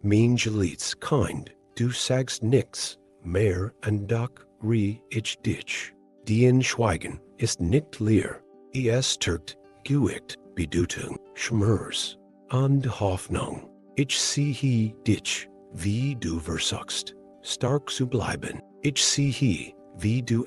Gelieht's kind, du sagst nichts mehr und doch ich dich. Dein Schweigen ist nicht leer, es trägt Gewicht, Bedeutung, Schmerz und Hoffnung. Ich sehe dich, wie du versuchst, stark zu bleiben. Ich sehe, wie du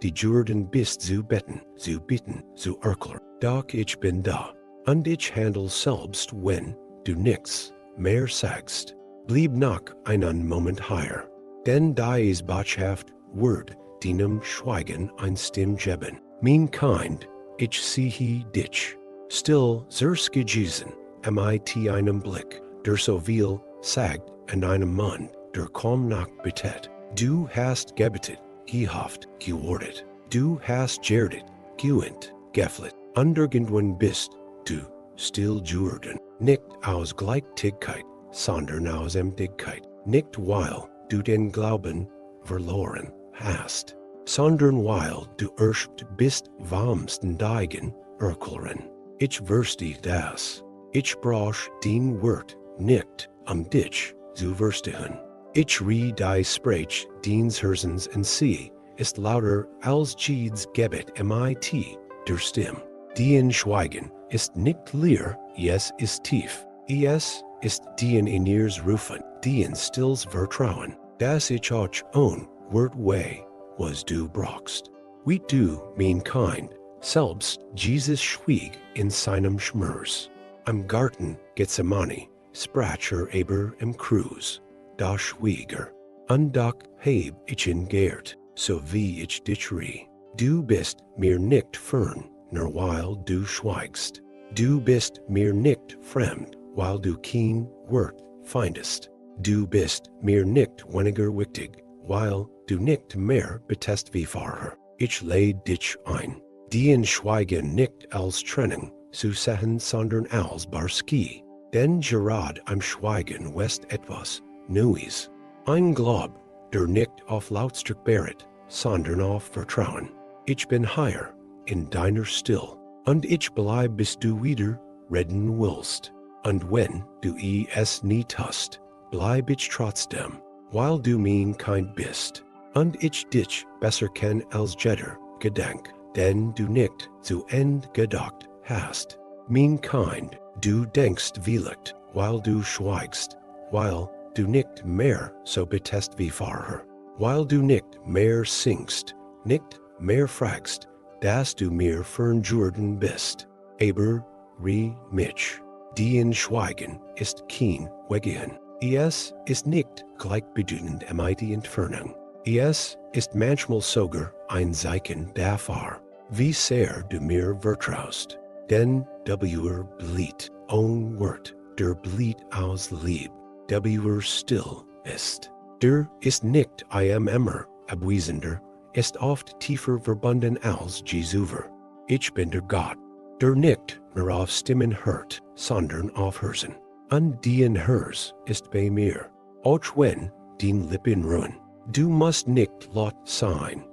die Jordan bist zu bitten, zu erklären. Doch ich bin da, und ich handle selbst, wenn du nichts mehr sagst. Blieb noch einen Moment hier, denn Diese Botschaft wird deinem Schweigen ein Stimme geben. Mein Kind, ich sehe dich. Still zers gewesen, mit einem Blick, der so viel sagt, und einem Mund, der kaum noch betet. Du hast gebetet, gehofft, gewordet. Du hast geredet, geweint, geflet. Und irgendwann bist du still Jordan. Nicht aus Gleichgültigkeit, sondern aus Ämtigkeit. Nicht weil du den Glauben verloren hast, sondern weil du erst bist wamsten deigen erklären. Ich verstehe das. Ich brauch dein Wort nicht, dich zu verstehen. Ich die Spricht deines Herzens und sehe, ist lauter als jedes Gebet mit der Stimme. Dein Schweigen ist nicht leer, es ist tief. Es ist dein in ihrs Rufen, dein stills Vertrauen, das ich auch Wort weh, was du brauchst. Wie du, mein Kind, selbst Jesus schwieg in seinem Schmerz. Am Garten Gethsemane sprach aber im Kreuz, da schwieg und doch heb ich ihn geehrt, so wie ich dich rie. Du bist mir nicht fern, nur weil du schweigst. Du bist mir nicht fremd, weil du kein Wort findest. Du bist mir nicht weniger wichtig, weil du nicht mehr betest wie vorher. Ich lade dich ein, dein Schweigen nicht als Trennung zu sehen, sondern als Barski. Denn gerade am Schweigen west etwas Neues. Ein Glaub, der nicht auf Lautstärke beharrt, sondern auf Vertrauen. Ich bin hier, in deiner Still, und ich bleib, bis du wieder reden willst. Und wenn du es nie tust, bleib ich trotzdem, weil du mein Kind bist, und ich dich besser kenn als jeder Gedank, denn du nicht zu End gedacht hast. Mein Kind, du denkst vielleicht, weil du schweigst, weil du nicht mehr so betest wie vorher, weil du nicht mehr singst, nicht mehr fragst, dass du mir fern Jordan bist. Aber mich, dein Schweigen ist kein Weggehen. Es ist nicht gleichbedeutend mit die Entfernung. Es ist manchmal sogar ein Zeichen dafür, wie sehr du mir vertraust. Denn der blieb ohne Wort, der blieb aus Lieb, der still ist. Der ist nicht immer abwesender, ist oft tiefer verbunden als Jesuver. Ich bin der Gott, der nicht nur auf Stimmen hört, sondern auf Herzen. Und dein Herz ist bei mir, auch wenn dein Lippen ruhen. Du musst nicht laut sein,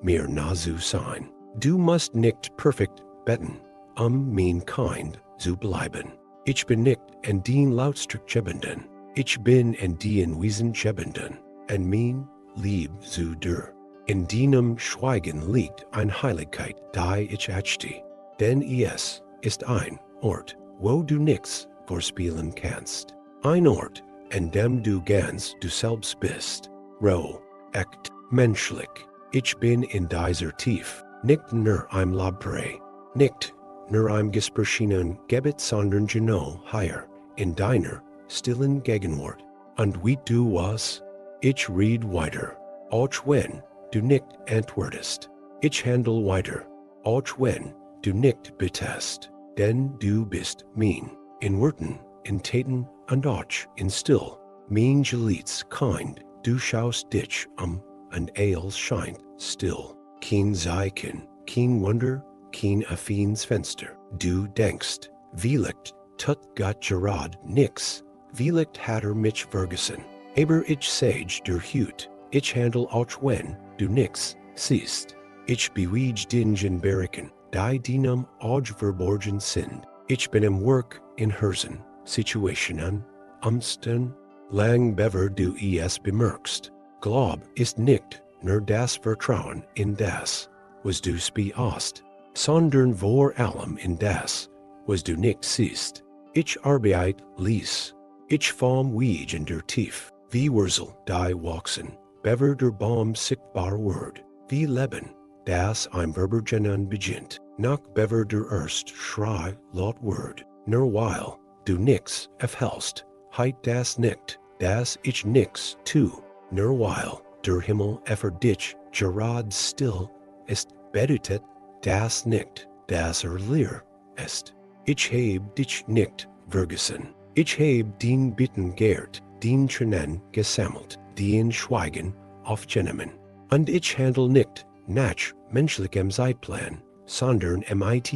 mir nahe sein. Du musst nicht perfekt beten, mein Kind zu bleiben. Ich bin nicht in dein Lautstärke gebenden. Ich bin in dein Wesen gebenden, und mein Lieb zu dir. In deinem Schweigen liegt eine Heiligkeit, die ich ächte. Denn es ist ein Ort, wo du nichts vorspielen kannst. Ein Ort, in dem du ganz du selbst bist. Roh, echt, menschlich. Ich bin in dieser Tief, nicht nur ein Lobprei, nicht nur ein gesprochenen Gebet, sondern genau hier, in deiner stillen Gegenwart. Und wie du was? Ich red weiter, auch wenn du nicht antwortest. Ich handle weiter, auch wenn du nicht betest. Denn du bist mein, in Worten, in Taten und auch in Still. Mein Gelieht's Kind, du schaust dich und alles scheint still. Kein Zeichen, kein Wunder, kein affines Fenster. Du denkst, vielleicht tut Gott gerade nix, vielleicht hat mich vergessen. Aber ich sage dir Hut, ich handle auch wenn du nix siehst. Ich bewege den Bergen, die deinem Auge verborgen sind. Ich bin im Work in Herzen, Situationen, Umsten, lang bever du es bemerkst. Glob ist nicht nur das Vertrauen in das, was du spielst, sondern vor allem in das, was du nicht siehst. Ich Arbeit ließ, ich vom Weg in der Tief, wie Wurzel die wachsen, bever der Baum sichtbar word, wie Leben, das ein Verbergenen beginnt, nach bever der erst Schrei laut word, nur weil du nix erhältst, heit das nicht, das ich nix tu, nur weil der Himmel für dich gerade still ist, bedeutet das nicht, dass leer ist. Ich heb dich nicht vergessen. Ich heb den Bitten gehrt, den Tränen gesammelt, den Schweigen aufgenommen. Und ich handle nicht nach menschlichem Zeitplan, sondern mit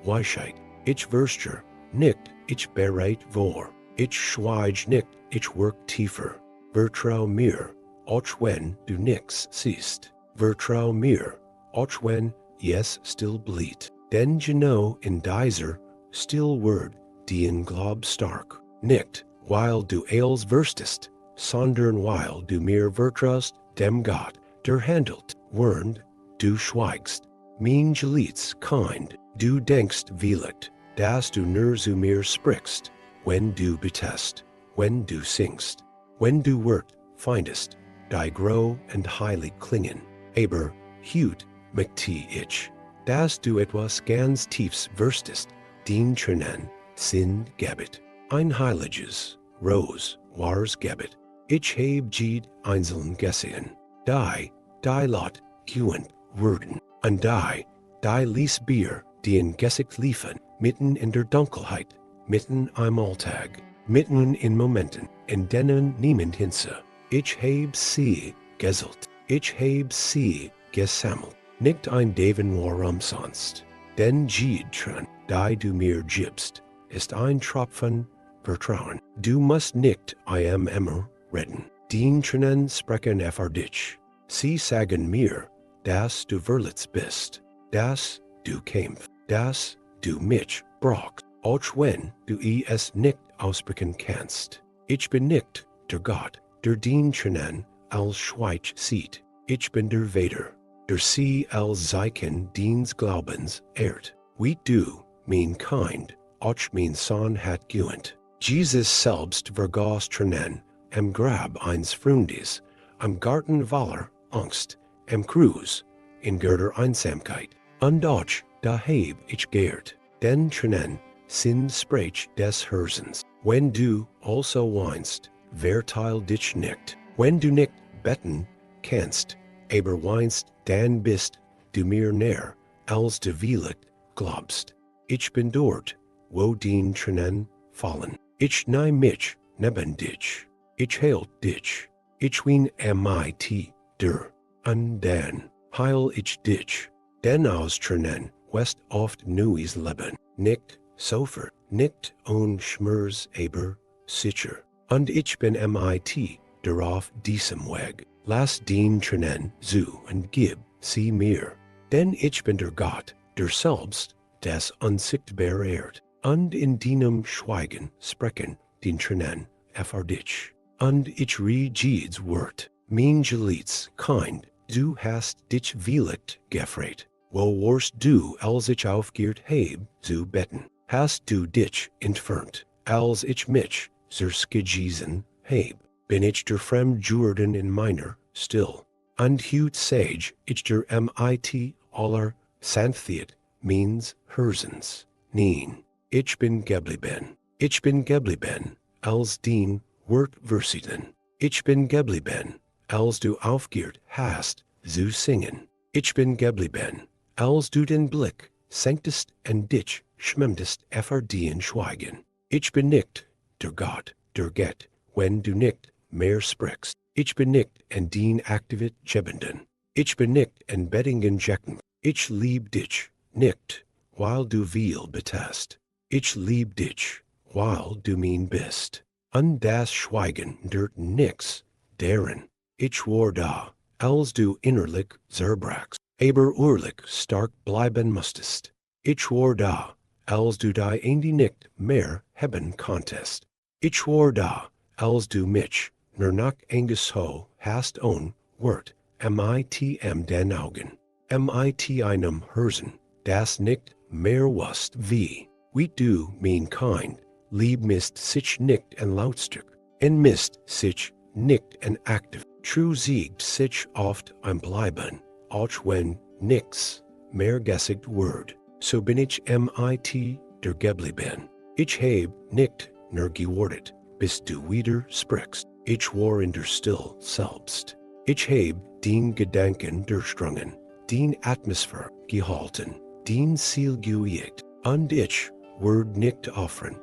Weisheit. Ich wüsste nicht, ich bereit vor. Ich schweig nicht, ich work tiefer. Vertrau mir, auch wenn du nix siehst. Vertrau mir, auch wenn es still bleed. Denn genau in dieser still word, den Glaub stark. Nicht, weil du alles wüsstest, sondern weil du mir vertraust, dem Gott, der handelt, während du schweigst. Mein Geliebtes kind, du denkst vielleicht, dass du nur zu mir sprichst, wenn du betest, wenn du singst, wenn du Wort findest, die grow und heilig klingen. Aber, hüt möchte ich, dass du etwas ganz Tiefs wüsstest, den Tränen Sinn gebet. Ein heiliges Ros wars gebet. Ich heb jede einzeln gesehen. Die Lot gewöhnt wurden. Und die ließ Bier, den Gesicht liefen, mitten in der Dunkelheit, mitten am Alltag, mitten in Momenten, in denen niemand hinse. Ich heb sie geselt. Ich heb sie gesammelt. Nicht ein Daven war umsonst. Denn jede Träne, die du mir gibst, ist ein Tropfen Vertrauen. Du musst nicht immer reden. Den Tränen sprechen für dich. Sie sagen mir, dass du verletzt bist, dass du kämpfst, dass du mich brauchst, auch wenn du es nicht aussprechen kannst. Ich bin nicht der Gott, der den Tränen als Schweig sieht. Ich bin der Vater, der sie als Zeichen des Glaubens ehrt. Wie du, mein Kind, auch mein Sohn hat gewöhnt. Jesus selbst vergaß Tränen, am Grab eines Freundes, am Garten voller Angst, am Kreuz, in Götter Einsamkeit. Und auch da heb ich gehrt, denn Tränen sind spricht des Herzens. Wenn du also weinst, verteil dich nicht. Wenn du nicht beten kannst, aber weinst, dann bist du mir näher, als du vielleicht glaubst. Ich bin dort, wo den Tränen fallen. Ich nehm mich neben dich. Ich hält dich. Ich wien mit dir. Und dann heil ich dich. Denn aus Tränen west oft neues Leben. Nicht sofort, nicht ohne Schmerz, aber sicher. Und ich bin mit dir auf diesem Weg. Lass den Tränen zu und gib sie mir. Denn ich bin der Gott, der selbst das unsichtbar ehrt. Und in deinem Schweigen sprechen den Tränen für dich. Und ich jedes Wort, mein Geliebtes Kind, du hast dich vielleicht gefreut. Wo warst du, als ich aufgehört heb zu beten? Hast du dich entfernt, als ich mich zerskiesen heb? Bin ich der Fremdjurden in meiner still? Und hut sage ich der mit aller Sanftheit means Herzens. Nein, ich bin geblieben. Ich bin geblieben, als den Wort versieden. Ich bin geblieben, als du aufgehört hast zu singen. Ich bin geblieben, als du den Blick senktest und dich schwimmtest für den Schweigen. Ich bin nicht der Gott, der geht, wenn du nicht mehr sprichst. Ich bin nicht in den Aktivit Gebenden. Ich bin nicht in Bettingen Jecken. Ich lieb dich nicht, weil du viel betest. Ich lieb dich, weil du mein bist. Und das Schweigen dort nix, deren. Ich war da, als du innerlich zerbrachst, aber urlich stark bleiben musstest. Ich war da, als du die Ende nicht mehr haben konntest. Ich war da, als du mich, nur nach Angesho, hast on, wort, mit den Augen, mit einem Herzen, das nicht mehr wusst wie du mein Kind, lieb mist sich nicht en Lautstück, en mist sich nicht en aktiv, true siegt sich oft ein Bleiben, auch wenn nichts mehr gesagt word, so bin ich mit der geblieben. Ich heb nicht nur gewordet, bis du wieder sprichst, ich war in der Still selbst. Ich heb den Gedanken durchdrungen, den Atmosphäre gehalten, den Ziel geübt, und ich word nicht offren,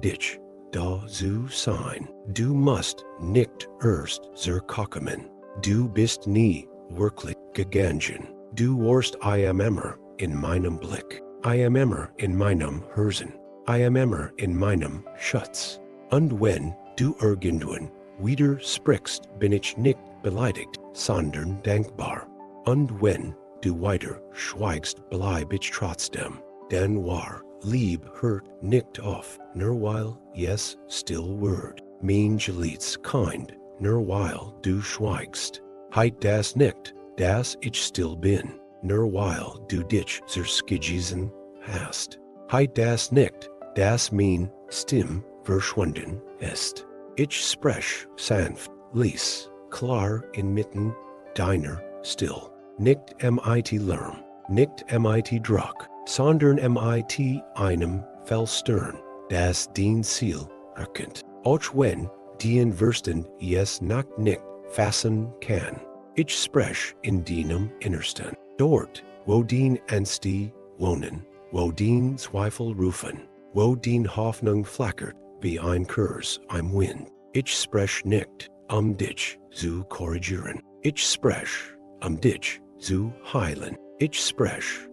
dich, da zu sein. Du musst nicht erst zurückkommen, du bist nie wirklich gegangen. Du warst immer in meinem Blick, immer in meinem Herzen, immer in meinem Schatz. Und wenn du irgendwann wieder sprichst, bin ich nicht beleidigt, sondern dankbar. Und wenn du weiter schweigst, bleib ich trotzdem, denn war Lieb hört nicht auf, nur weil yes still word, mein geliebtes Kind, nur weil du schweigst. Heit das nicht, dass ich still bin, nur weil du dich zerskissen hast. Heit das nicht, dass mein Stimm verschwunden ist. Ich sprech sanft, leis, klar inmitten deiner Still. Nicht mit Lärm, nicht mit Druck, sondern mit einem Felstern, das den Ziel erkennt. Auch wenn den Verstand es noch nicht fassen kann. Ich sprech in deinem Innersten. Dort, wo den Ängste wohnen, wo den Zweifel rufen, wo den Hoffnung flackert wie ein Kurs im Wind. Ich sprech nicht, dich zu korrigieren. Ich sprech, dich zu heilen. Ich sprech,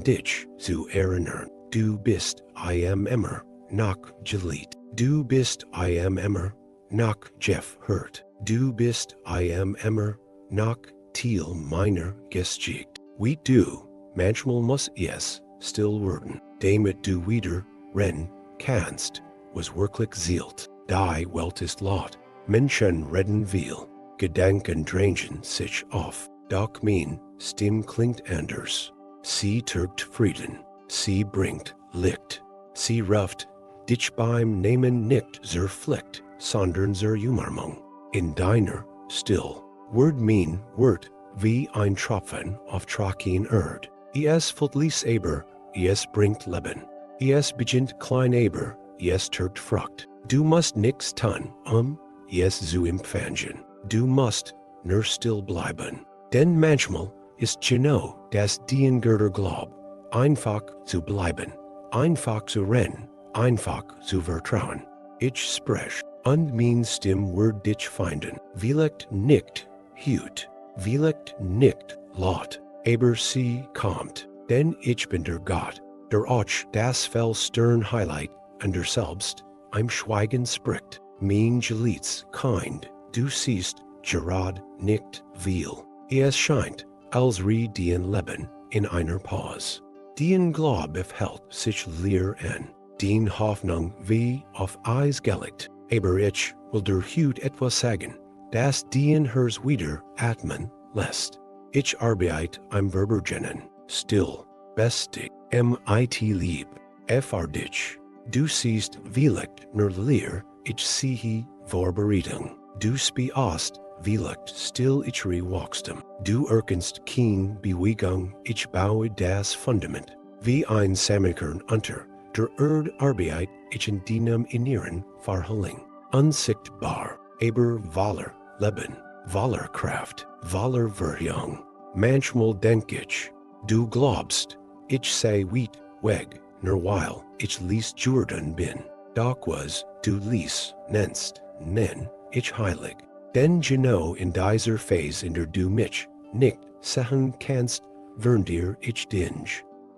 dich zu erinnern. Du bist immer noch geliebt. Du bist immer noch hurt. Du bist immer noch Teil meiner Geschichte. Wie du, manchmal muss es still werden, damit du wieder rennen kannst, was wirklich zählt. Die Welt ist laut, Menschen reden viel, Gedanken drängen sich auf, doch mein Stimm klingt anders. Sie trägt Frieden, sie bringt Licht, sie ruft dich beim Nehmen nicht zur Pflicht, sondern zur Umarmung. In deiner Still wird mein Wort wie ein Tropfen auf trocken Erd. Es verlies aber, es bringt Leben. Es beginnt klein aber, es trägt Frucht. Du musst nichts tun, es zu empfangen. Du musst nur still bleiben. Denn manchmal ist genau das diengerder Glaub, einfach zu bleiben, einfach zu rennen, einfach zu vertrauen. Ich sprech, und mein Stimm wird dich finden, vielleicht nicht hüt, vielleicht nicht laut, aber sie kommt, denn ich bin der Gott, der auch das Felstern Highlight und der selbst im Schweigen spricht, mein geliebtes Kind, du siehst gerade nicht viel. Es scheint, als den Leben in einer Pause. Den Glaub hält sich leer an, den Hoffnung wie auf Eis gelegt, aber ich will dir heute etwas sagen, das den Herz wieder atmen lässt. Ich arbeite im Verbergen, still, bestig, mit lieb, dich. Du siehst vielleicht nur leer, ich sehe Vorbereitung. Du spielst vielleicht still ich wachstum. Du erkennst kein Bewegung, ich baue das Fundament. Wie ein Samenkern unter der Erd arbeit ich in deinem Inneren verhalling. Unsichtbar, aber voller Leben, voller Kraft, voller Verjung. Manchmal denk ich, du glaubst, ich sei weit weg, nur weil ich lies Jordan bin. Doch was du lies nennst, nenn ich heilig. Denn genau in dieser Phase in der du mich nicht sehen kannst, wern dir ich dinge.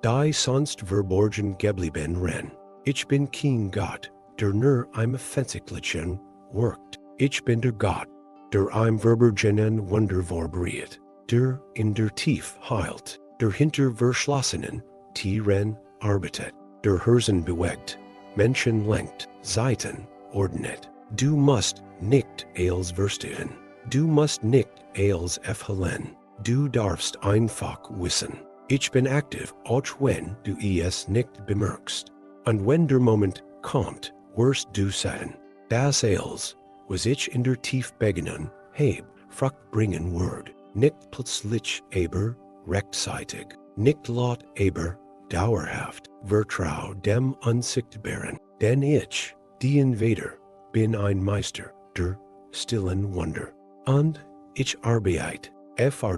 Die sonst verborgen geblieben ren. Ich bin kein Gott, der nur im Fensterchen wirkt. Ich bin der Gott, der im verborgenen Wunder vorbereitet, der in der Tief heilt, der hinter verschlossenen Tieren arbeitet, der Herzen bewegt, Menschen lenkt, Zeiten ordnet. Du musst nicht als verstehen. Du musst nicht als verhehlen. Du darfst einfach wissen. Ich bin aktiv, auch wenn du es nicht bemerkst. Und wenn der Moment kommt, wirst du sagen, das als, was ich in der Tief beginnen, habe, Frucht bringen wird. Nicht plötzlich, aber rechtzeitig. Nicht laut, aber dauerhaft. Vertrau dem Unsichtbaren. Denn ich, die Invader, bin ein Meister der stillen Wunder. Und ich arbeite,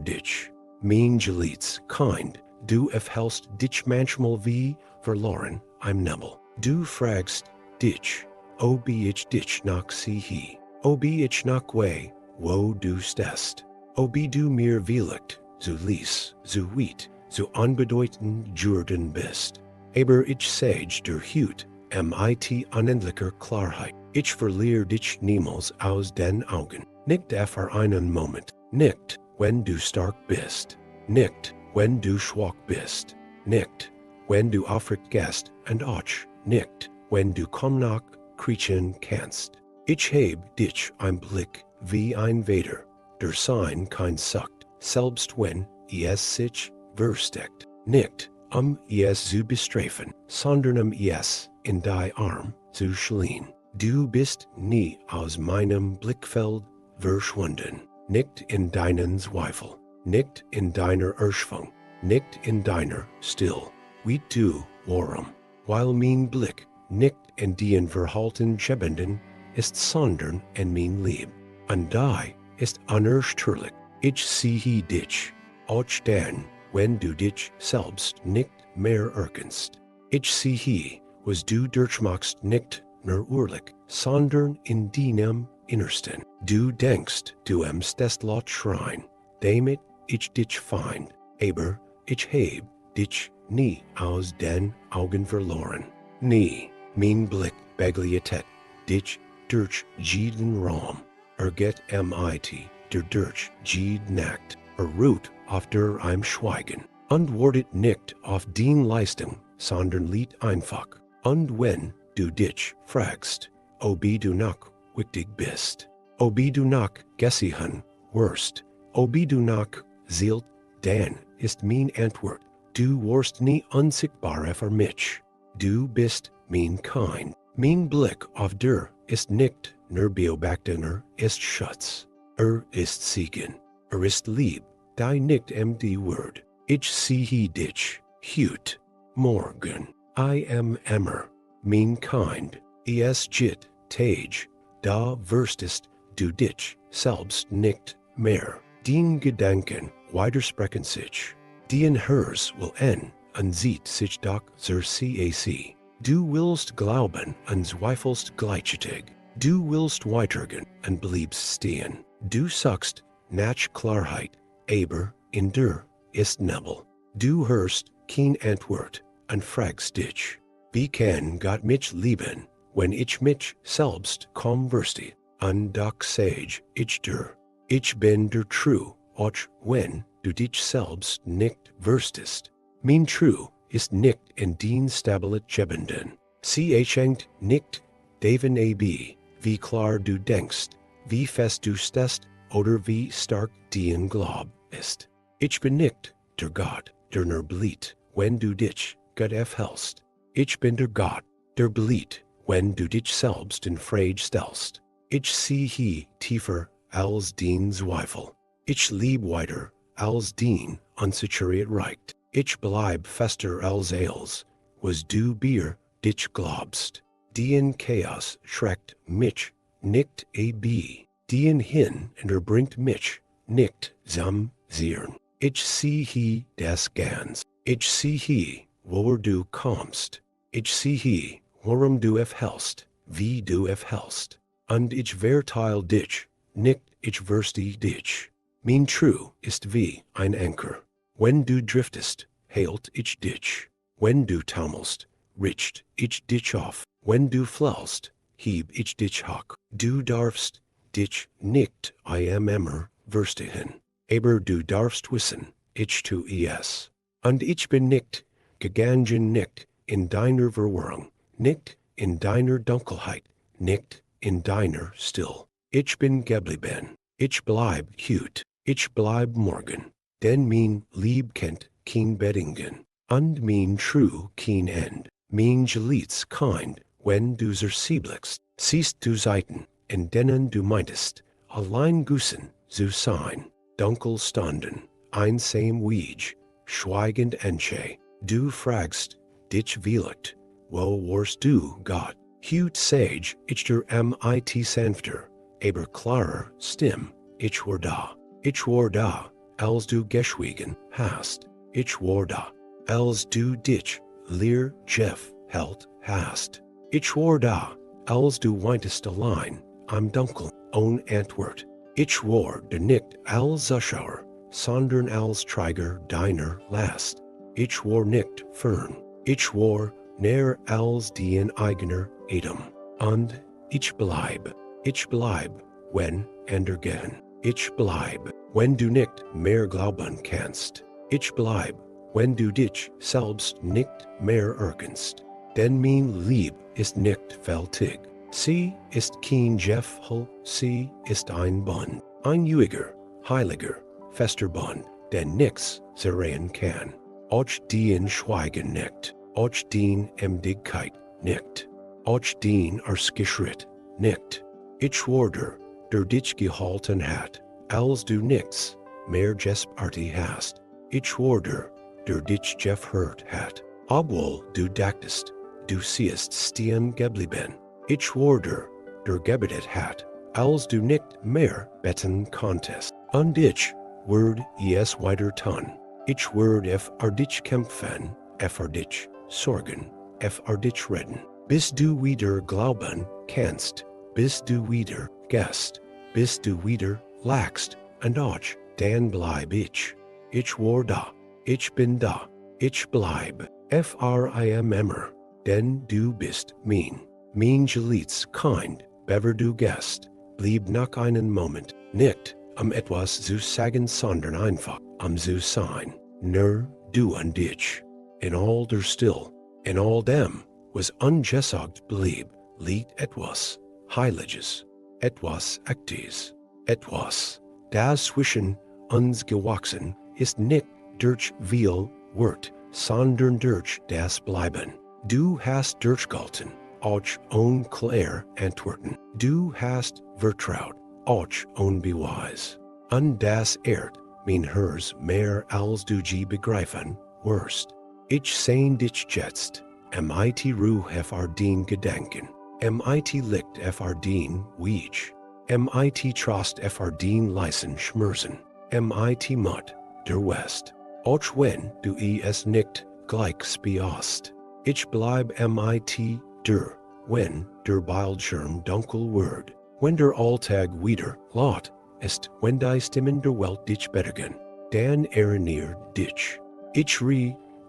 dich. Mein Geliebtes Kind, du hältst dich manchmal wie verloren im Nebel. Du fragst dich, ob ich dich noch sehe, ob ich noch weiß, wo du stehst, ob du mir vielleicht so leis, so weit, so unbedeutend Jordan bist. Aber ich sage dir heute, mit unendlicher Klarheit, ich verliere dich niemals aus den Augen. Nicht für einen Moment, nicht, wenn du stark bist, nicht, wenn du schwach bist, nicht, wenn du aufrecht gehst, und auch nicht, wenn du kaum noch kriechen kannst. Ich heb dich ein Blick wie ein Vater, der sein kein sagt, selbst wenn es sich versteckt, nicht, es zu bestrafen, sondern es in dein Arm zu schlien. Du bist nie aus meinem Blickfeld verschwunden, nicht in deinen Zweifel, nicht in deiner Erschwung, nicht in deiner Still, wie du, warum, weil mein Blick nicht in den Verhalten schebenden ist, sondern in mein Lieb. Und dein ist unerschütterlich. Ich sehe dich, auch dann, wenn du dich selbst nicht mehr erkennst. Ich sehe, was du durchmachst, nicht nur urlich, sondern in deinem Innersten. Du denkst, du stehst laut schreien, damit ich dich find, aber ich heb dich nie aus den Augen verloren. Nie, mein Blick begleitet dich durch jeden Raum, geht mit dir durch jede Nacht, ruht auf der im Schweigen, antwortet nicht auf den Leistung, sondern liegt einfach. Und wenn du dich fragst, ob du noch wichtig bist, ob du noch gesehen wirst, ob du noch zählt, dann ist mein Antwort, du wirst nie unsichtbar für mich. Du bist mein Kind. Mein Blick auf dir ist nicht nur beobachtung, ist Schutz. Ist Segen. Ist Lieb, die nicht die Wort. Ich sehe dich, heute, morgen. I am immer, mein Kind. Es geht Tage, da wirstest du dich selbst nicht mehr. Den Gedanken widersprechen sich. Den Herz will und sieht sich doch zur CAC. Du willst glauben und zweifelst gleichzeitig. Du willst weitergehen und bleibst stehen. Du sagst nach Klarheit, aber in dir ist Nebel. Du hörst kein Antwort und fragst dich, wie kann Gott mich lieben, wenn ich mich selbst kaum verstehe? Und doch sage ich dir, ich bin der True, auch wenn du dich selbst nicht verstehst. Mein True ist nicht in den Stabilit gebenden. Sie hängt nicht davon ab, wie klar du denkst, wie fest du stehst oder wie stark dein Glaub ist. Ich bin nicht der Gott, der nur blieht, wenn du dich Gott aufhältst. Ich bin der Gott, der blieht, wenn du dich selbst in Frage stellst. Ich sehe tiefer als den Zweifel. Ich lieb weiter als den Unsicherheit reicht. Ich bleib fester als was du dir dich glaubst. Den Chaos schreckt mich nicht ab. Den hin und bringt mich nicht zum Zieren. Ich sehe das ganz. Ich sehe, wo du kommst. Ich sehe, worum du aufhältst, wie du aufhältst. Und ich verteile dich, nicht ich verstehe dich. Mein True ist wie ein Anker. Wenn du driftest, hält ich dich. Wenn du taumelst, richt ich dich auf. Wenn du flaust, heb ich dich hoch. Du darfst dich nicht immer verstehen. Aber du darfst wissen, ich tu es. Und ich bin nicht gegangen, nicht in deiner Verwirrung, nicht in deiner Dunkelheit, nicht, in deiner, still. Ich bin geblieben. Ich bleib gut. Ich bleib morgen. Denn mein Lieb kennt kein Bedingen. Und mein True kein End. Mein Geliebtes kind, wenn du zerblickst, siehst du Zeiten, in denen du meintest, allein Gussen zu sein. Dunkel standen, einsam Weg, schweigend Enche. Du fragst, dich vielleicht, wo warst du, Gott? Hut sage, ich der mit sanfter, aber klarer Stimme, ich war da. Ich war da, als du geschwiegen hast. Ich war da, als du dich, leer Jeff, halt hast. Ich war da, als du weintest allein, am Dunkel, ohne Antwort. Ich war der nicht als Zuschauer, sondern als Träger deiner Last. Ich war nicht fern. Ich war näher als dein eigener Atem. Und ich bleib, wenn gehen. Ich bleib, wenn du nicht mehr glauben kannst. Ich bleib, wenn du dich selbst nicht mehr erkennst. Denn mein Lieb ist nicht fältig. Sie ist kein Jeffel, sie ist ein Bund. Ein ewiger, heiliger, fester Bund, den nichts zerreißen kann. Auch den Schweigen nicht, auch den Emdigkeit nicht, auch den Erschritt nicht. Ich war der dich gehalten hat, als du nichts mehr gesprochen hast. Ich war der dich gehört hat, obwohl du dachtest, du siehst stehen geblieben. Ich war der gebetet hat, als du nicht mehr beten konntest. Und ich werd es weiter tun. Ich werd dich kämpfen, dich sorgen, dich retten. Bis du wieder glauben kannst, bis du wieder gehst, bis du wieder lachst, und auch dann bleib ich. Ich war da, ich bin da, ich bleib, immer, denn du bist mein Geliebtes kind, bever du gehst, blieb nach einen Moment, nicht, etwas zu sagen, sondern einfach, zu sein, nur du und ich. In all der Still, in all dem, was ungesagt blieb, liegt etwas Heiliges, etwas Echtes, etwas, das zwischen uns gewachsen ist, nicht durch viel Wort, sondern durch das Bleiben. Du hast durchgehalten, auch ohne klare Antworten. Du hast vertraut, auch ohne Beweis. Und das mein Herz mehr als du je begreifen wirst. Ich sehn dich jetzt, mit Ruhe den Gedanken, mit Licht den Weg, mit Trost den leisen Schmerzen, mit Mut der West. Auch wenn du es nicht gleich spielst. Ich bleib mit wenn der Bildschirm dunkel wird, wenn der Alltag wieder laut ist, wenn die Stimmen der Welt dich bergen, dann erinnert dich. Ich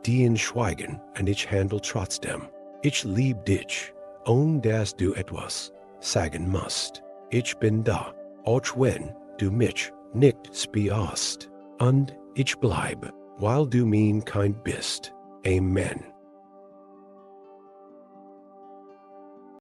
den Schweigen und ich handle trotzdem. Ich lieb dich, ohne dass du etwas sagen musst. Ich bin da, auch wenn du mich nicht spielst. Und ich bleib, weil du mein Kind bist. Amen.